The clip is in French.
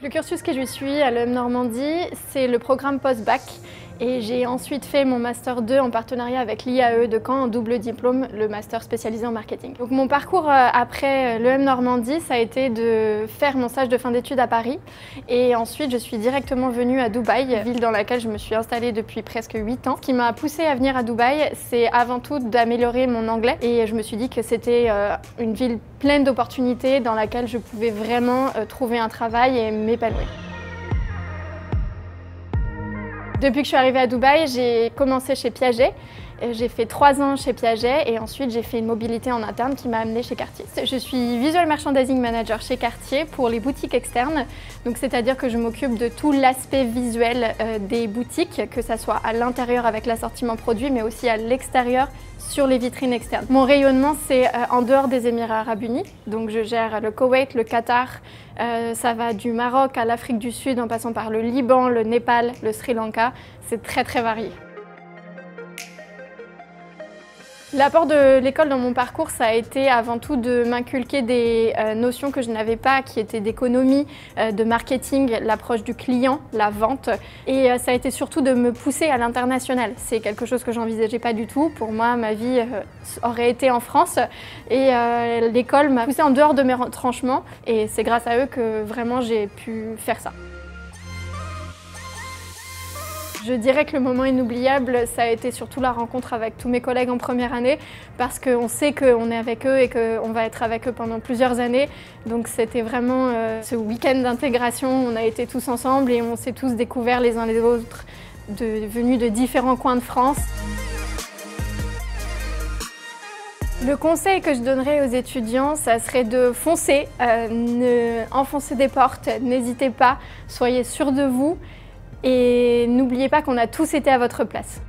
Le cursus que je suis à l'EM Normandie, c'est le programme post-bac et j'ai ensuite fait mon Master 2 en partenariat avec l'IAE de Caen en double diplôme, le Master spécialisé en marketing. Donc mon parcours après l'EM Normandie, ça a été de faire mon stage de fin d'études à Paris et ensuite je suis directement venue à Dubaï, ville dans laquelle je me suis installée depuis presque 8 ans. Ce qui m'a poussée à venir à Dubaï, c'est avant tout d'améliorer mon anglais et je me suis dit que c'était une ville pleine d'opportunités dans laquelle je pouvais vraiment trouver un travail et m'épanouir. Depuis que je suis arrivée à Dubaï, j'ai commencé chez Piaget. J'ai fait 3 ans chez Piaget et ensuite j'ai fait une mobilité en interne qui m'a amenée chez Cartier. Je suis Visual Merchandising Manager chez Cartier pour les boutiques externes. Donc c'est-à-dire que je m'occupe de tout l'aspect visuel des boutiques, que ce soit à l'intérieur avec l'assortiment produit, mais aussi à l'extérieur sur les vitrines externes. Mon rayonnement, c'est en dehors des Émirats Arabes Unis. Donc je gère le Koweït, le Qatar, ça va du Maroc à l'Afrique du Sud en passant par le Liban, le Népal, le Sri Lanka. C'est très varié. L'apport de l'école dans mon parcours, ça a été avant tout de m'inculquer des notions que je n'avais pas, qui étaient d'économie, de marketing, l'approche du client, la vente. Et ça a été surtout de me pousser à l'international. C'est quelque chose que j'envisageais pas du tout. Pour moi, ma vie aurait été en France. Et l'école m'a poussée en dehors de mes retranchements. Et c'est grâce à eux que vraiment j'ai pu faire ça. Je dirais que le moment inoubliable, ça a été surtout la rencontre avec tous mes collègues en première année parce qu'on sait qu'on est avec eux et qu'on va être avec eux pendant plusieurs années. Donc c'était vraiment ce week-end d'intégration, on a été tous ensemble et on s'est tous découverts les uns les autres, venus de différents coins de France. Le conseil que je donnerais aux étudiants, ça serait de foncer, enfoncer des portes, n'hésitez pas, soyez sûrs de vous. Et n'oubliez pas qu'on a tous été à votre place.